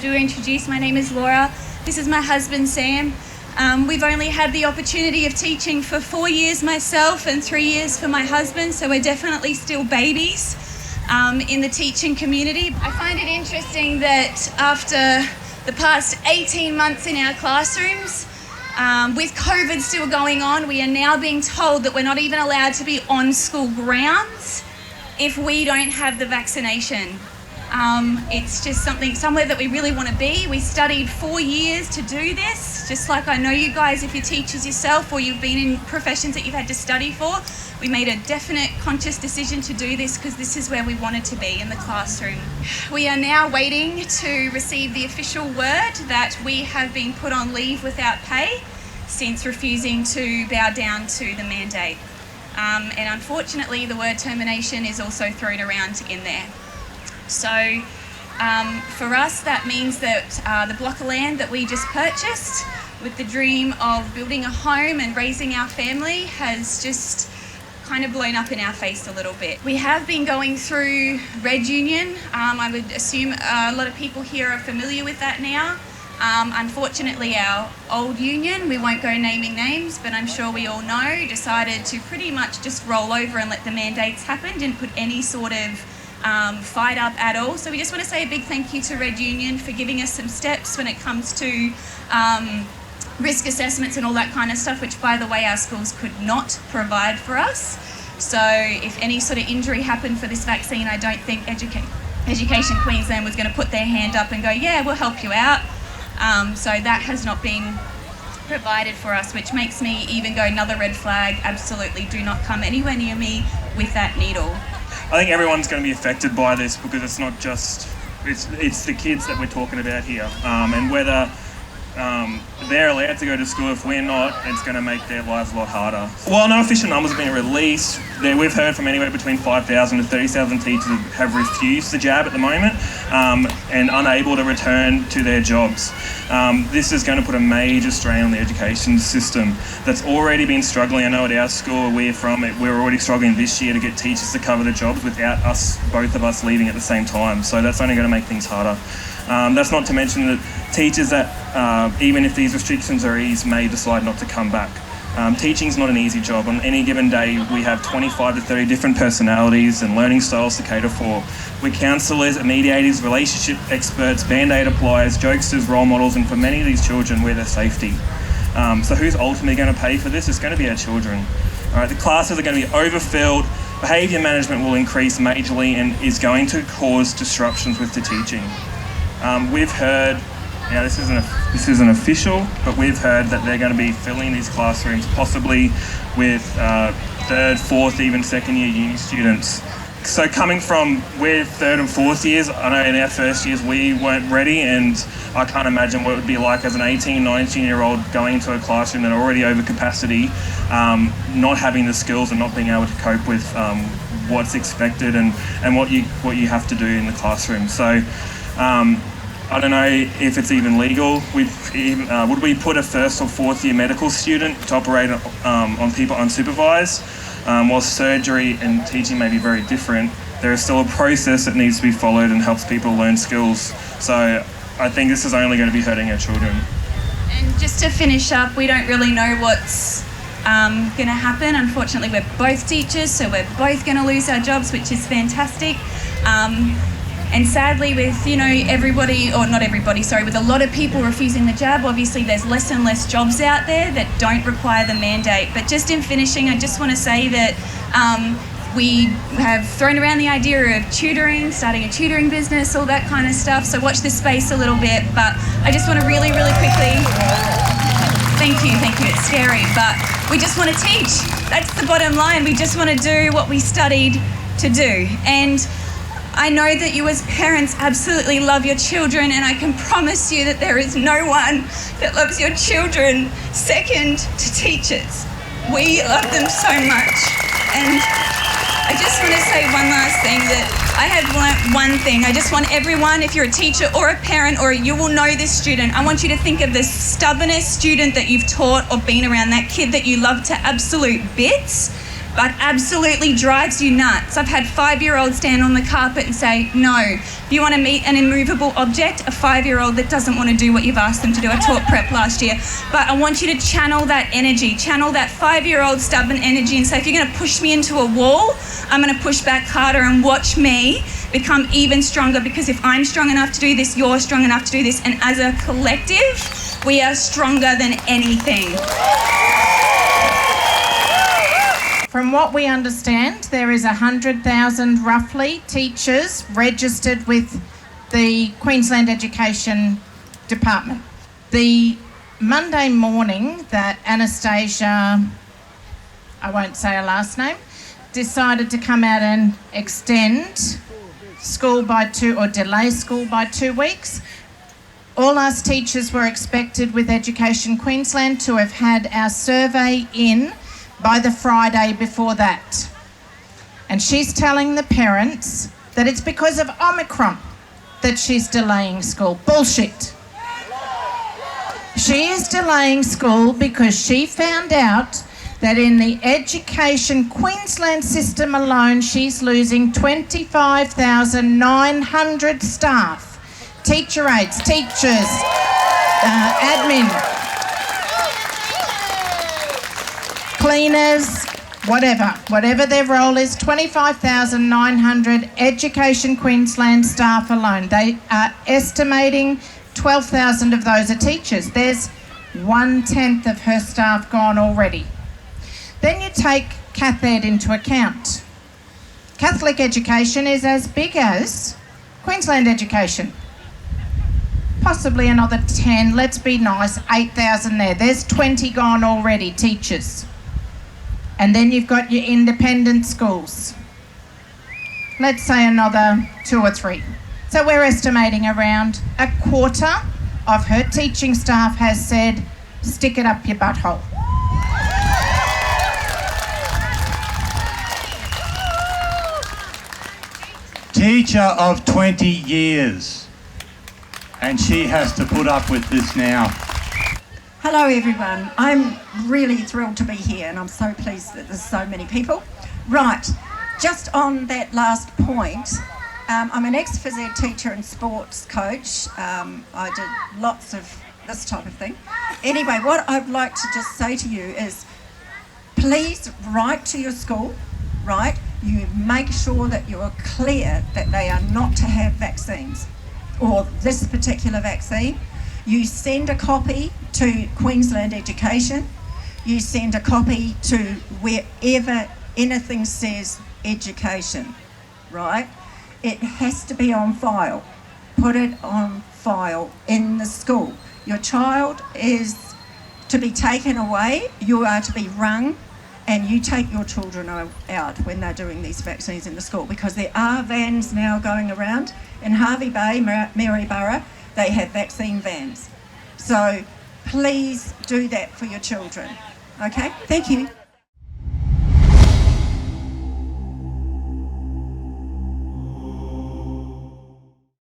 do introduce, my name is Laura. This is my husband, Sam. We've only had the opportunity of teaching for 4 years myself and 3 years for my husband, so we're definitely still babies in the teaching community. I find it interesting that after the past 18 months in our classrooms, with COVID still going on, we are now being told that we're not even allowed to be on school grounds if we don't have the vaccination. It's just somewhere that we really want to be. We studied 4 years to do this, just like I know you guys, if you're teachers yourself or you've been in professions that you've had to study for. We made a definite conscious decision to do this because this is where we wanted to be, in the classroom. We are now waiting to receive the official word that we have been put on leave without pay since refusing to bow down to the mandate. And unfortunately, the word termination is also thrown around in there. So for us, that means that the block of land that we just purchased with the dream of building a home and raising our family has just kind of blown up in our face a little bit. We have been going through Red Union. I would assume a lot of people here are familiar with that now. Unfortunately, our old union, we won't go naming names, but I'm sure we all know, decided to pretty much just roll over and let the mandates happen, didn't put any sort of fight up at all. So we just want to say a big thank you to Red Union for giving us some steps when it comes to risk assessments and all that kind of stuff, which, by the way, our schools could not provide for us. So if any sort of injury happened for this vaccine, I don't think Education Queensland was going to put their hand up and go, yeah, we'll help you out. So that has not been provided for us, which makes me even go another red flag. Absolutely do not come anywhere near me with that needle. I think everyone's going to be affected by this because it's not just, it's the kids that we're talking about here. And whether they're allowed to go to school, if we're not, it's going to make their lives a lot harder. While no official numbers have been released, we've heard from anywhere between 5,000 to 30,000 teachers have refused the jab at the moment and unable to return to their jobs. This is going to put a major strain on the education system that's already been struggling. I know at our school where we're from, we're already struggling this year to get teachers to cover the jobs without both of us leaving at the same time. So that's only going to make things harder. That's not to mention that teachers that, even if these restrictions are eased, may decide not to come back. Teaching's not an easy job. On any given day, we have 25 to 30 different personalities and learning styles to cater for. We're counsellors, mediators, relationship experts, band-aid appliers, jokesters, role models, and for many of these children, we're their safety. So who's ultimately going to pay for this? It's going to be our children. All right, the classes are going to be overfilled. Behaviour management will increase majorly and is going to cause disruptions with the teaching. We've heard, now this isn't official, but we've heard that they're going to be filling these classrooms possibly with third, fourth, even second year uni students. So coming from, we're third and fourth years, I know in our first years we weren't ready, and I can't imagine what it would be like as an 18, 19-year-old going into a classroom that are already over capacity, not having the skills and not being able to cope with what's expected and what you have to do in the classroom. So I don't know if it's even legal. Would we put a first or fourth year medical student to operate on people unsupervised? While surgery and teaching may be very different, there is still a process that needs to be followed and helps people learn skills. So I think this is only going to be hurting our children. And just to finish up, we don't really know what's going to happen. Unfortunately, we're both teachers, so we're both going to lose our jobs, which is fantastic. And sadly, with, everybody, or not everybody, sorry, with a lot of people refusing the jab, obviously there's less and less jobs out there that don't require the mandate. But just in finishing, I just want to say that we have thrown around the idea of tutoring, starting a tutoring business, all that kind of stuff. So watch this space a little bit. But I just want to really, really quickly, thank you, it's scary, but we just want to teach. That's the bottom line. We just want to do what we studied to do. And I know that you as parents absolutely love your children, and I can promise you that there is no one that loves your children second to teachers. We love them so much. And I just want to say one last thing, that I have learnt one thing. I just want everyone, if you're a teacher or a parent, or you will know this student, I want you to think of the stubbornest student that you've taught or been around, that kid that you love to absolute bits. but absolutely drives you nuts. I've had 5-year-olds stand on the carpet and say, no. If you want to meet an immovable object, a 5-year-old that doesn't want to do what you've asked them to do. I taught prep last year. But I want you to channel that energy, channel that 5-year-old stubborn energy and say, if you're going to push me into a wall, I'm going to push back harder and watch me become even stronger, because if I'm strong enough to do this, you're strong enough to do this. And as a collective, we are stronger than anything. From what we understand, there is 100,000 roughly teachers registered with the Queensland Education Department. The Monday morning that Anastasia, I won't say her last name, decided to come out and extend school by delay school by 2 weeks, all us teachers were expected with Education Queensland to have had our survey in by the Friday before that. And she's telling the parents that it's because of Omicron that she's delaying school. Bullshit. She is delaying school because she found out that in the Education Queensland system alone, she's losing 25,900 staff, teacher aides, teachers, admin, cleaners, whatever their role is, 25,900 Education Queensland staff alone. They are estimating 12,000 of those are teachers. There's 1/10 of her staff gone already. Then you take Catholic into account. Catholic education is as big as Queensland education. Possibly another 10, let's be nice, 8,000 there. There's 20 gone already, teachers. And then you've got your independent schools. Let's say another 2 or 3. So we're estimating around a quarter of her teaching staff has said, stick it up your butthole. Teacher of 20 years, and she has to put up with this now. Hello everyone, I'm really thrilled to be here and I'm so pleased that there's so many people. Right, just on that last point, I'm an ex-phys ed teacher and sports coach. I did lots of this type of thing. Anyway, what I'd like to just say to you is, please write to your school, right? You make sure that you're clear that they are not to have vaccines or this particular vaccine. You send a copy to Queensland Education. You send a copy to wherever anything says education, right? It has to be on file. Put it on file in the school. Your child is to be taken away. You are to be rung. And you take your children out when they're doing these vaccines in the school, because there are vans now going around. In Hervey Bay, Maryborough, they have vaccine vans. So please do that for your children. Okay? Thank you.